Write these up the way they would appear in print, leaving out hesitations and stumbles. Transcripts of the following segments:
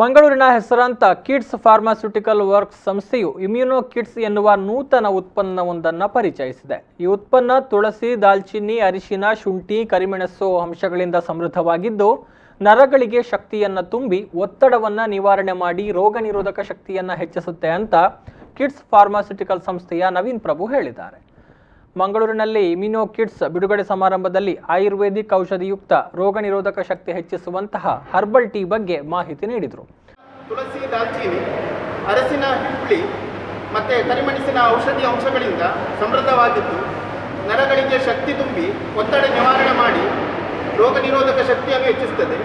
ಮಂಗಳೂರಿನ ಹೆಸರಾಂತ kids pharmaceutical works ಸಂಸ್ಥೆಯು ಇಮ್ಯುನೋ ಕಿಡ್ಸ್ ಎನ್ನುವ ನೂತನ ಉತ್ಪನ್ನವೊಂದನ್ನು ಪರಿಚಯಿಸಿದೆ. ಈ ಉತ್ಪನ್ನ ತುಳಸಿ, ದಾಲ್ಚಿನ್ನಿ, ಅರಿಶಿನ, ಶುಂಠಿ, ಕರಿಮೆಣಸು ಅಂಶಗಳಿಂದ ಸಮೃದ್ಧವಾಗಿದ್ದು ನರಗಳಿಗೆ ಶಕ್ತಿಯನ್ನು ತುಂಬಿ ಒತ್ತಡವನ್ನು ನಿವಾರಣೆ ಮಾಡಿ ರೋಗ ನಿರೋಧಕ ಶಕ್ತಿಯನ್ನು ಹೆಚ್ಚಿಸುತ್ತೆ ಅಂತ ಕಿಡ್ಸ್ ಫಾರ್ಮಾಸ್ಯೂಟಿಕಲ್ ಸಂಸ್ಥೆಯ ನವೀನ್ ಪ್ರಭು ಹೇಳಿದ್ದಾರೆ. ಮಂಗಳೂರಿನಲ್ಲಿ ಇಮ್ಯುನೋ ಕಿಡ್ಸ್ ಬಿಡುಗಡೆ ಸಮಾರಂಭದಲ್ಲಿ ಆಯುರ್ವೇದಿಕ್ ಔಷಧಿಯುಕ್ತ ರೋಗ ನಿರೋಧಕ ಶಕ್ತಿ ಹೆಚ್ಚಿಸುವಂತಹ ಹರ್ಬಲ್ ಟೀ ಬಗ್ಗೆ ಮಾಹಿತಿ ನೀಡಿದರು. ತುಳಸಿ, ದಾಲ್ಚಿನ್ನಿ, ಅರಸಿನ ಹಿಪ್ಪಳಿ ಮತ್ತು ಕರಿಮೆಣಸಿನ ಔಷಧಿ ಅಂಶಗಳಿಂದ ಸಮೃದ್ಧವಾಗಿದ್ದು ನರಗಳಿಗೆ ಶಕ್ತಿ ತುಂಬಿ ಒತ್ತಡ ನಿವಾರಣೆ ಮಾಡಿ ರೋಗ ನಿರೋಧಕ ಶಕ್ತಿಯನ್ನು ಹೆಚ್ಚಿಸುತ್ತದೆ.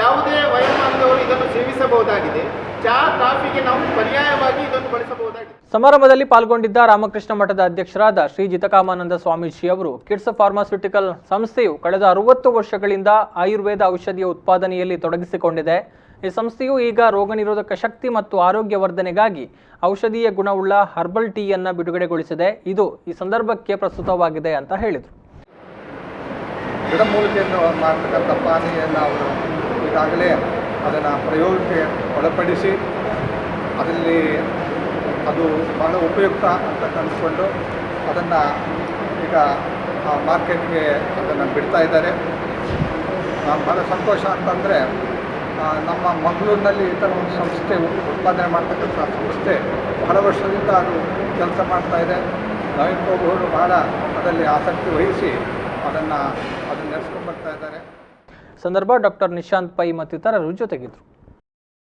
ಯಾವುದೇ ವಯೋಮಾನದವರು ಇದನ್ನು ಸೇವಿಸಬಹುದಾಗಿದೆ. ಚಹಾ, ಕಾಫಿಗೆ ನಾವು ಪರ್ಯಾಯವಾಗಿ ಇದನ್ನು ಬಳಸಬಹುದಾಗಿದೆ. ಸಮಾರಂಭದಲ್ಲಿ ಪಾಲ್ಗೊಂಡಿದ್ದ ರಾಮಕೃಷ್ಣ ಮಠದ ಅಧ್ಯಕ್ಷರಾದ ಶ್ರೀ ಜಿತಕಾಮಾನಂದ ಸ್ವಾಮೀಜಿ ಅವರು ಕಿಡ್ಸ್ ಫಾರ್ಮಾಸ್ಯೂಟಿಕಲ್ ಸಂಸ್ಥೆಯು ಕಳೆದ 60 ವರ್ಷಗಳಿಂದ ಆಯುರ್ವೇದ ಔಷಧಿಯ ಉತ್ಪಾದನೆಯಲ್ಲಿ ತೊಡಗಿಸಿಕೊಂಡಿದೆ. ಈ ಸಂಸ್ಥೆಯು ಈಗ ರೋಗ ನಿರೋಧಕ ಶಕ್ತಿ ಮತ್ತು ಆರೋಗ್ಯ ವರ್ಧನೆಗಾಗಿ ಔಷಧೀಯ ಗುಣವುಳ್ಳ ಹರ್ಬಲ್ ಟೀಯನ್ನು ಬಿಡುಗಡೆಗೊಳಿಸಿದೆ. ಇದು ಈ ಸಂದರ್ಭಕ್ಕೆ ಪ್ರಸ್ತುತವಾಗಿದೆ ಅಂತ ಹೇಳಿದರು. ಗಿಡಮೂಲಿಕೆಯನ್ನು ಮಾಡತಕ್ಕಂಥ ಪಾನೀಯನ್ನು ಅವರು ಈಗಾಗಲೇ ಅದನ್ನು ಪ್ರಯೋಗಕ್ಕೆ ಒಳಪಡಿಸಿ ಅದರಲ್ಲಿ ಅದು ಬಹಳ ಉಪಯುಕ್ತ ಅಂತ ಕಂಡುಕೊಂಡು ಅದನ್ನು ಈಗ ಮಾರ್ಕೆಟ್ಗೆ ಅದನ್ನು ಬಿಡ್ತಾ ಇದ್ದಾರೆ. ಬಹಳ ಸಂತೋಷ ಅಂತಂದರೆ ನಮ್ಮ ಮಂಗಳೂರಿನಲ್ಲಿ ಈ ಥರ ಒಂದು ಸಂಸ್ಥೆ ಉತ್ಪಾದನೆ ಮಾಡ್ತಕ್ಕಂಥ ಸಂಸ್ಥೆ ಬಹಳ ವರ್ಷದಿಂದ ಅದು ಕೆಲಸ ಮಾಡ್ತಾ ಇದೆ. ನವೀನ್ ಪ್ರಭು ಅವರು ಬಹಳ ಅದರಲ್ಲಿ ಆಸಕ್ತಿ ವಹಿಸಿ ಅದನ್ನು ನಡೆಸ್ಕೊಂಡು ಬರ್ತಾ ಇದ್ದಾರೆ. ಸಂದರ್ಭ ಡಾಕ್ಟರ್ ನಿಶಾಂತ್ ಪೈ ಮತ್ತಿತರರು ಜೊತೆಗಿದ್ದರು.